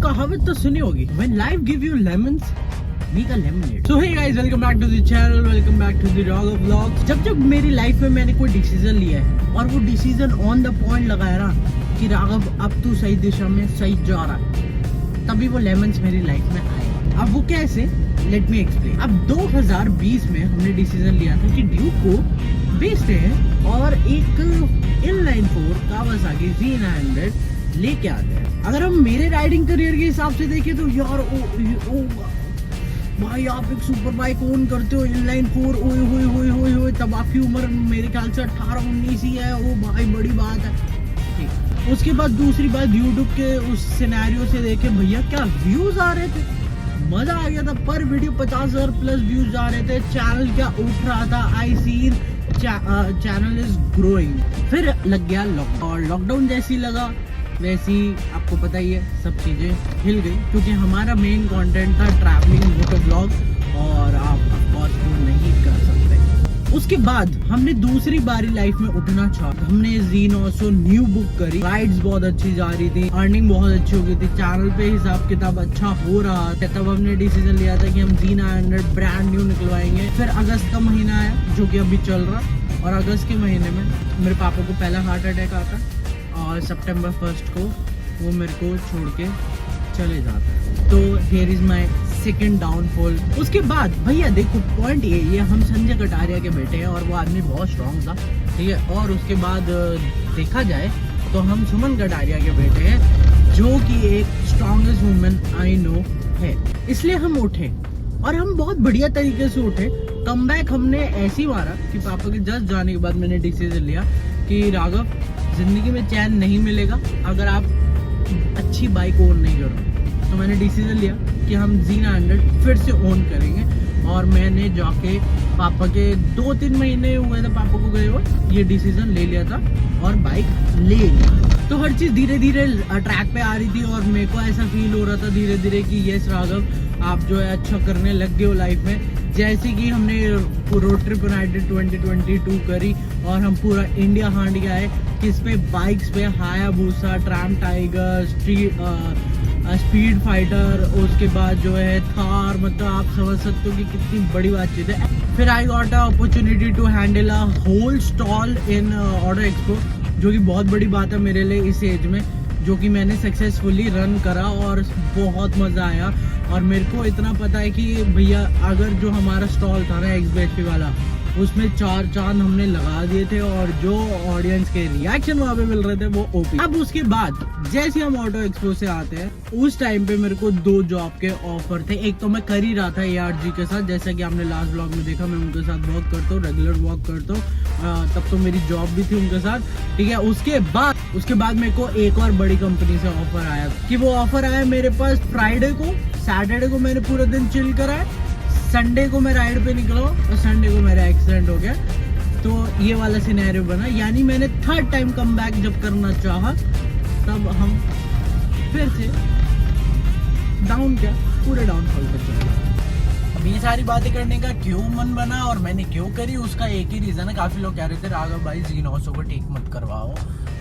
कहावत तो सुनी होगी, when life give you lemons, make a lemonade. So hey guys, welcome back to the channel, welcome back to the Raghav Vlogs. जब मेरी life में मैंने कोई डिसीजन लिया है और वो डिसीजन ऑन द पॉइंट लगाया ना कि राघव अब तू सही दिशा में सही जा रहा है, तभी वो लेमन्स मेरी लाइफ में आए। अब वो कैसे, लेट मी एक्सप्लेन। अब 2020 में हमने डिसीजन लिया था कि ड्यूक को बेचते हैं और एक इनलाइन 4 कावासाकी Z900 लेके आते हैं। अगर हम मेरे राइडिंग करियर के हिसाब से देखें तो यार ओ भाई आप एक सुपर बाइक ओन करते हो इनलाइन 4, ओए तब आपकी उम्र मेरे ख्याल से 18-19 ही है। ओ भाई बड़ी बात है। ठीक, उसके बाद दूसरी बात यूट्यूब के उस सिनेरियो से देखे भैया क्या व्यूज आ रहे थे, मजा आ गया था। पर वीडियो 50,000 प्लस व्यूज आ रहे थे, चैनल क्या उठ रहा था। I seen channel is growing. फिर लग गया लॉकडाउन। लॉकडाउन जैसी लगा वैसी आपको पता ही है सब चीजें हिल गई, क्योंकि हमारा मेन कंटेंट था ट्रैवलिंग मोटो ब्लॉग और आप ऑफकोर्स वो नहीं कर सकते। उसके बाद हमने दूसरी बारी लाइफ में उठना चाहा, हमने Z900 न्यू बुक करी। राइड्स बहुत अच्छी जा रही थी, अर्निंग बहुत अच्छी हो गई थी, चैनल पे हिसाब किताब अच्छा हो रहा था। तब हमने डिसीजन लिया था कि हम Z900 ब्रांड न्यू निकलवाएंगे। फिर अगस्त का महीना आया जो कि अभी चल रहा, और अगस्त के महीने में मेरे पापा को पहला हार्ट अटैक आता और सितंबर 1 को वो मेरे को छोड़ के चले जाता है। तो here is my second downfall. उसके बाद भैया देखो पॉइंट ये हम संजय कटारिया के बेटे हैं और वो आदमी बहुत स्ट्रॉन्ग था, ठीक है। और उसके बाद देखा जाए तो हम सुमन कटारिया के बेटे हैं जो कि एक स्ट्रॉन्गेस्ट वुमेन आई नो है। इसलिए हम उठे और हम बहुत बढ़िया तरीके से उठे। कमबैक हमने ऐसी मारा कि पापा के जस्ट जाने के बाद मैंने डिसीजन लिया कि राघव जिंदगी में चैन नहीं मिलेगा अगर आप अच्छी बाइक ओन नहीं करो। तो मैंने डिसीजन लिया कि हम Z900 फिर से ओन करेंगे। और मैंने जाके पापा के 2-3 महीने हुए थे पापा को गए हुए, ये डिसीजन ले लिया था और बाइक ले लिया। तो हर चीज धीरे धीरे ट्रैक पे आ रही थी और मेरे को ऐसा फील हो रहा था धीरे धीरे कि यस राघव आप जो है अच्छा करने लग गए हो लाइफ में। जैसे कि हमने रोड ट्रिप यूनाइटेड 2022 करी और हम पूरा इंडिया हांड गया है किस पे, बाइक्स पे Hayabusa, tram tiger, speed fighter, उसके बाद जो है थार। मतलब आप समझ सकते हो कि कितनी बड़ी बातचीत है। फिर I got a opportunity to handle a whole stall in Auto Expo, जो कि बहुत बड़ी बात है मेरे लिए इस एज में, जो कि मैंने सक्सेसफुली रन करा और बहुत मज़ा आया। और मेरे को इतना पता है कि भैया अगर जो हमारा स्टॉल था ना XBHP वाला, उसमें 4 चांद हमने लगा दिए थे और जो ऑडियंस के रिएक्शन वहाँ पे मिल रहे थे वो ओपी। अब उसके बाद जैसे हम ऑटो एक्सपो से आते हैं उस टाइम पे मेरे को 2 जॉब के ऑफर थे। एक तो मैं कर ही रहा था ARG के साथ, जैसा कि आपने लास्ट ब्लॉग में देखा, मैं उनके साथ वर्क करता हूँ, रेगुलर वर्क करता हूँ। तब तो मेरी जॉब भी थी उनके साथ, ठीक है। उसके बाद मेरे को एक और बड़ी कंपनी से ऑफर आया कि वो ऑफर आया मेरे पास फ्राइडे को। सैटरडे को मैंने पूरा दिन चिल करा है, संडे को मैं राइड पे निकला और संडे को मेरा एक्सीडेंट हो गया। तो ये वाला सिनेरियो बना, यानी मैंने 3rd टाइम कम बैक जब करना चाहा तब हम फिर से पूरे डाउनफॉल पर चले। अब ये सारी बातें करने का क्यों मन बना और मैंने क्यों करी, उसका एक ही रीजन है। काफी लोग कह रहे थे राघव भाई Z900 को ठीक मत करवाओ,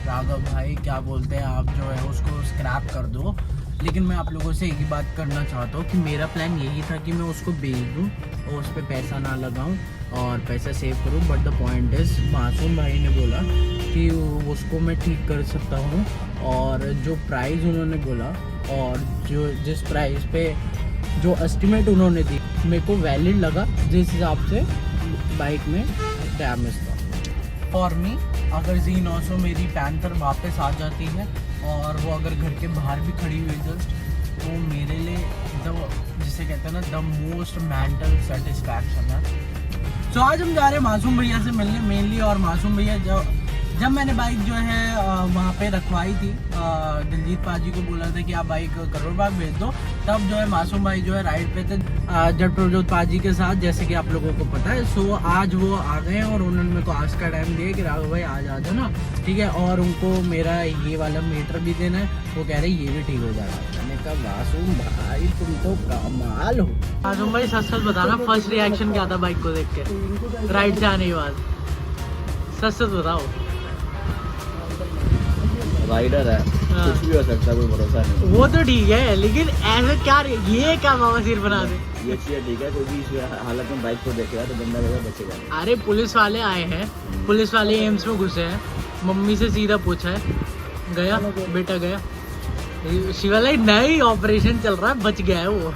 राघव भाई क्या बोलते हैं आप जो है उसको स्क्रैप कर दो। लेकिन मैं आप लोगों से एक ही बात करना चाहता हूँ कि मेरा प्लान यही था कि मैं उसको बेच दूँ और उस पर पैसा ना लगाऊँ और पैसा सेव करूँ। बट द पॉइंट इज मासूम भाई ने बोला कि उसको मैं ठीक कर सकता हूँ, और जो प्राइस उन्होंने बोला और जो जिस प्राइस पे जो एस्टिमेट उन्होंने दी मेरे को वैलिड लगा, जिस हिसाब से बाइक में डैमेज था। फॉर मी अगर Z900 मेरी पैंथर वापस आ जाती है और वो अगर घर के बाहर भी खड़ी हुई जस्ट, तो मेरे लिए जिसे कहते हैं ना द मोस्ट मेंटल सेटिस्फैक्शन है। तो आज हम जा रहे हैं मासूम भैया से मिलने मेनली। और मासूम भैया जब मैंने बाइक जो है वहाँ पे रखवाई थी, दिलजीत पाजी को बोला था कि आप बाइक करोड़ बाग भेज दो, तब जो है मासूम भाई जो है राइड पे थे जब प्रजोत पाजी के साथ, जैसे कि आप लोगों को पता है। सो आज वो आ गए और उन्होंने मेरे को आज का टाइम दिया कि राघव भाई आज आ जाओ ना, ठीक है। और उनको मेरा ये वाला मीटर भी देना है, वो कह रहे ये भी ठीक हो जाएगा। मैंने कहा मासूम भाई तुम तो कमाल हो। मासूम भाई सच सच बताना, फर्स्ट रिएक्शन क्या था बाइक को देख के राइड से आने के बाद? सच सच बताओ। राइडर है हाँ। कुछ भी हो सकता है, कोई भरोसा नहीं। वो तो ठीक है, लेकिन ऐसे क्या ये क्या बवासीर बना दे। ये चीज़ ठीक है, कोई भी इस हालत में बाइक को देखेगा तो बंदा वगैरह बचेगा। अरे पुलिस वाले आए हैं, पुलिस वाले एम्स में घुसे हैं, मम्मी से सीधा पूछा है, गया बेटा गया, शिवाला नई ऑपरेशन चल रहा है, बच गया है वो।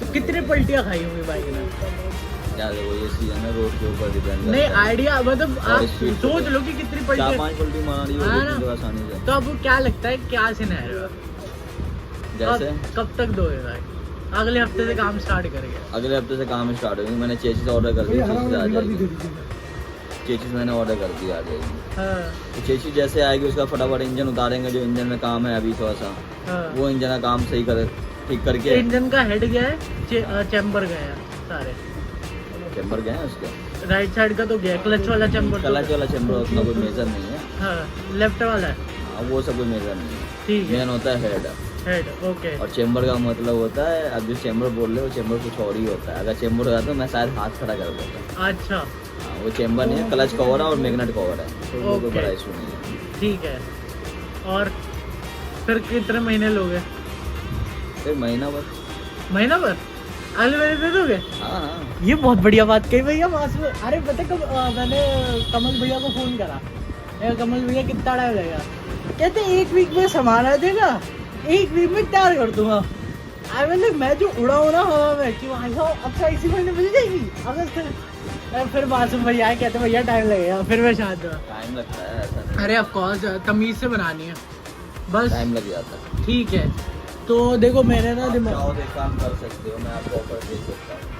तो कितने पलटियां खाई होंगी बाइक ने? क्या देखो, ये चीज़ है ना, रोड के ऊपर डिपेंड। नहीं आइडिया, मतलब आप सोच लो कि कितनी पलटियां। 4-5 पलटी मारी हाँ होगी ना। तो आसानी से। तो अब क्या लगता है, क्या सिनेरियो जैसे कब तक दोगे भाई? अगले हफ्ते से काम स्टार्ट करेंगे। अगले हफ्ते से काम स्टार्ट होगी। मैंने चेसिस ऑर्डर कर दिया, चेसिस आ जाएगी। चेसिस मैंने ऑर्डर कर दिया, आ जाएगी। हाँ, तो चेसिस जैसे आएगी उसका फटाफट इंजन उतारेंगे, जो इंजन में काम है अभी थोड़ा सा, हाँ। वो इंजन का काम सही कर ठीक करके। इंजन का हेड गया है, चैम्बर गया है, सारे चैम्बर गए हैं उसके। राइट साइड का तो गया, क्लच वाला चैम्बर। क्लच वाला चैम्बर उतना कोई मेजर नहीं है। हाँ, लेफ्ट वाला है, हाँ, वो सब कोई मेजर नहीं है। ठीक है। मेन होता है हेड। Head, okay. और चैम्बर का मतलब होता है, अब जो चैम्बर बोल रहे हो चैम्बर कुछ और ही होता है। अगर चैम्बर होता तो मैं शायद हाथ खड़ा कर देता। अच्छा, हाँ, वो चैम्बर नहीं है, क्लच कवर है और मैग्नेट कवर है, तो वो कोई ओके। बड़ा इशू नहीं है। ठीक है। और फिर कितने महीने लोगे? फिर महीना भर। महीना भर? अगले महीने दे दोगे? हाँ हाँ। ये बहुत बढ़िया बात कही भैया। पास में, अरे पता कब मैंने कमल भैया को फोन करा, कमल भैया कितना टाइम लगेगा? कहते 1 वीक में सामान आ जाएगा, 1 वीक में तैयार कर दूंगा। मतलब मैं जो उड़ा हूँ ना हवा में कि भाई साहब अच्छा इसी महीने मिल जाएगी अगस्त में। फिर मासूम भैया आए, कहते भैया टाइम लगेगा, फिर मैं शायद टाइम लगता है ऐसा नहीं। अरे ऑफकोर्स तमीज से बनानी है, बस टाइम लग जाता है। ठीक है। तो देखो मैंने ना आप दिमाग, चाहो तो एक काम कर सकते हो, मैं आपको ऑफर दे सकता हूँ।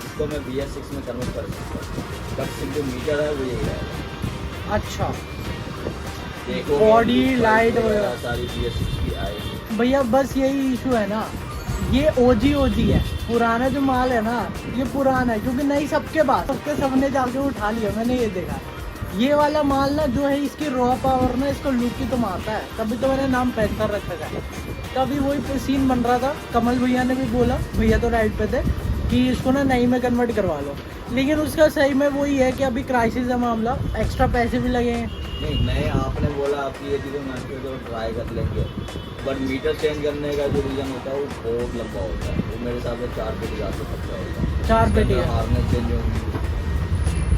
इसको मैं BS6 में कन्वर्ट कर सकता हूँ, बट सिर्फ जो मीटर है वो यही रहेगा। अच्छा देखो बॉडी लाइट वगैरह सारी BS6 की आएगी भैया, बस यही इशू है ना, ये ओजी है, पुराना जो माल है ना ये पुराना है, क्योंकि नहीं सबके पास, सबने जाके उठा लिया, मैंने ये देखा। ये वाला माल ना जो है, इसकी रॉ पावर ना इसको लुक ही तो मारता है, तभी तो मैंने नाम पैंथर रखा है। तभी वही सीन बन रहा था, कमल भैया ने भी बोला, भैया तो राइड पे थे, कि इसको ना नई में कन्वर्ट करवा लो, लेकिन उसका सही में वही है कि अभी क्राइसिस है मामला, एक्स्ट्रा पैसे भी लगे हैं। नहीं, मैं आपने बोला आपकी ये चीज़ें मैं तो ट्राई कर लेंगे, बट मीटर चेंज करने का जो रीज़न होता है वो बहुत लंबा होता है। वो मेरे हिसाब से 4 पेटी जाकर खर्चा होगा। 4 पेटी हार्नेस चेंज होंगी,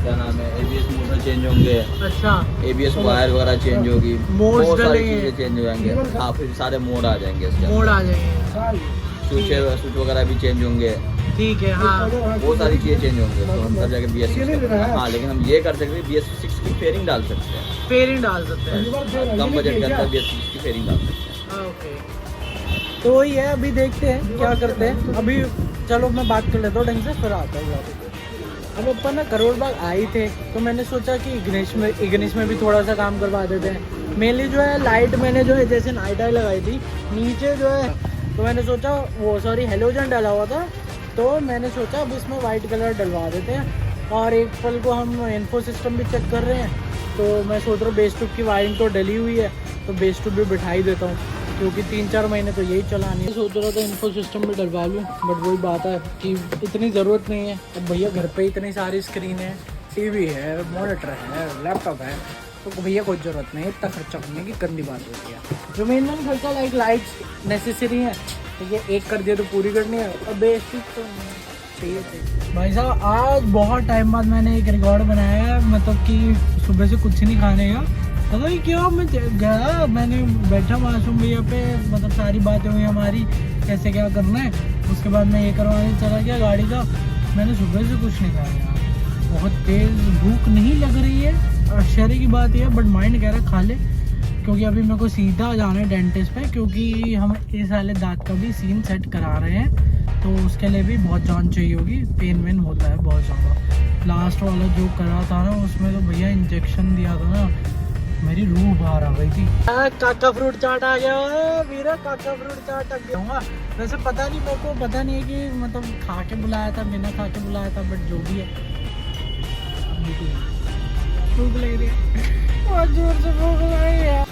क्या नाम है, ABS मोटर चेंज होंगे। अच्छा, ABS वायर वगैरह चेंज होगी, बहुत सारी चीज़ें चेंज हो जाएंगे। हाँ, फिर सारे मोड आ जाएंगे इसके, मोड आ जाएंगे, स्विच वगैरह भी चेंज होंगे। ठीक है। हाँ, बहुत सारी चीज़ें चेंज होंगे, तो हम तब जाके BS6। हाँ, लेकिन हम ये कर सकते हैं, BS6 की फेयरिंग डाल सकते हैं। फेयरिंग डाल सकते हैं, कम बजट के अंदर BS6 की फेयरिंग डाल सकते हैं। ओके। तो वही है, अभी देखते हैं क्या करते हैं। अभी चलो मैं बात कर लेता हूँ ढंग से, फिर आता हूँ। अब अपन ना करोड़ बाग आए थे, तो मैंने सोचा कि इग्निश में भी थोड़ा सा काम करवा देते हैं। मेनली जो है लाइट मैंने जो है जैसे नाइट आई लगाई थी नीचे जो है, तो मैंने सोचा वो हेलोजन डाला हुआ था, तो मैंने सोचा अब इसमें वाइट कलर डलवा देते हैं। और एक पल को हम इन्फो सिस्टम भी चेक कर रहे हैं, तो मैं सोच रहा हूँ बेस ट्यूब की वायरिंग तो डली हुई है, तो बेस ट्यूब भी बिठा ही देता हूँ, क्योंकि 3-4 महीने तो यही चलानी है। सोच रहा था इन्फो सिस्टम भी डलवा लूँ, बट वही बात है कि इतनी ज़रूरत नहीं है। अब भैया घर पे इतनी सारी स्क्रीन है, टीवी है, मॉनिटर है, लैपटॉप है, तो भैया कोई ज़रूरत नहीं है इतना खर्चा करने की, गंदी बात होती है। जो मेन खर्चा लाइट्स नेसेसरी है, तो ये एक कर दिया तो पूरी करनी है, और बेसिक तो चाहिए। भाई साहब आज बहुत टाइम बाद मैंने एक रिकॉर्ड बनाया है, मतलब कि सुबह से कुछ नहीं खाने का, पता नहीं क्यों मैं गया, मैंने बैठा मासूम भैया पे, मतलब सारी बातें हुई हमारी कैसे क्या करना है। उसके बाद मैं ये करवाने चला गया गाड़ी का। मैंने सुबह से कुछ नहीं खाया, बहुत तेज़ भूख नहीं लग रही है, आश्चर्य की बात यह है, बट माइंड कह रहा खा ले, क्योंकि अभी मेरे को सीधा जाना है डेंटिस्ट पे, क्योंकि हम इस वाले दांत का भी सीन सेट करा रहे हैं, तो उसके लिए भी बहुत जान चाहिए होगी। पेन वेन होता है बहुत ज़्यादा। लास्ट वाला जो करा था ना उसमें तो भैया इंजेक्शन दिया था ना, मेरी रूह बाहर आ गई थी। काका फ्रूट चाट आ गया मेरा, काका फ्रूट चाट आ गया। वैसे पता नहीं, मेरे को पता नहीं है कि मतलब खा के बुलाया था बिना खा के बुलाया था, बट जो भी है भूख लग रही है, बहुत जोर से भूख लग रही है।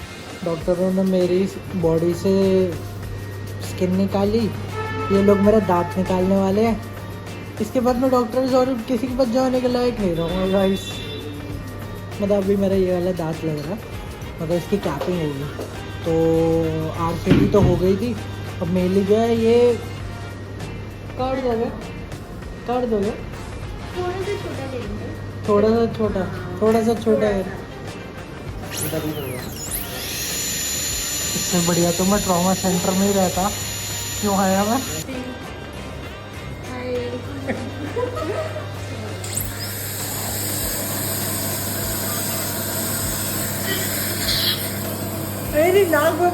डॉक्टरों ने मेरी बॉडी से स्किन निकाली, ये लोग मेरा दांत निकालने वाले हैं। इसके बाद मैं डॉक्टर और किसी के पास जाने के लायक नहीं रहूँगा गाइस। मतलब अभी मेरा ये वाला दांत लग रहा है, मतलब इसकी कैपिंग होगी। तो आरसीबी तो हो गई थी, अब मिल ही गया ये। काट दोगे? काट दोगे? थोड़ा सा छोटा है। इससे बढ़िया तो मैं ट्रॉमा सेंटर में ही रहता। क्यों आया मैं? मेरी नाक में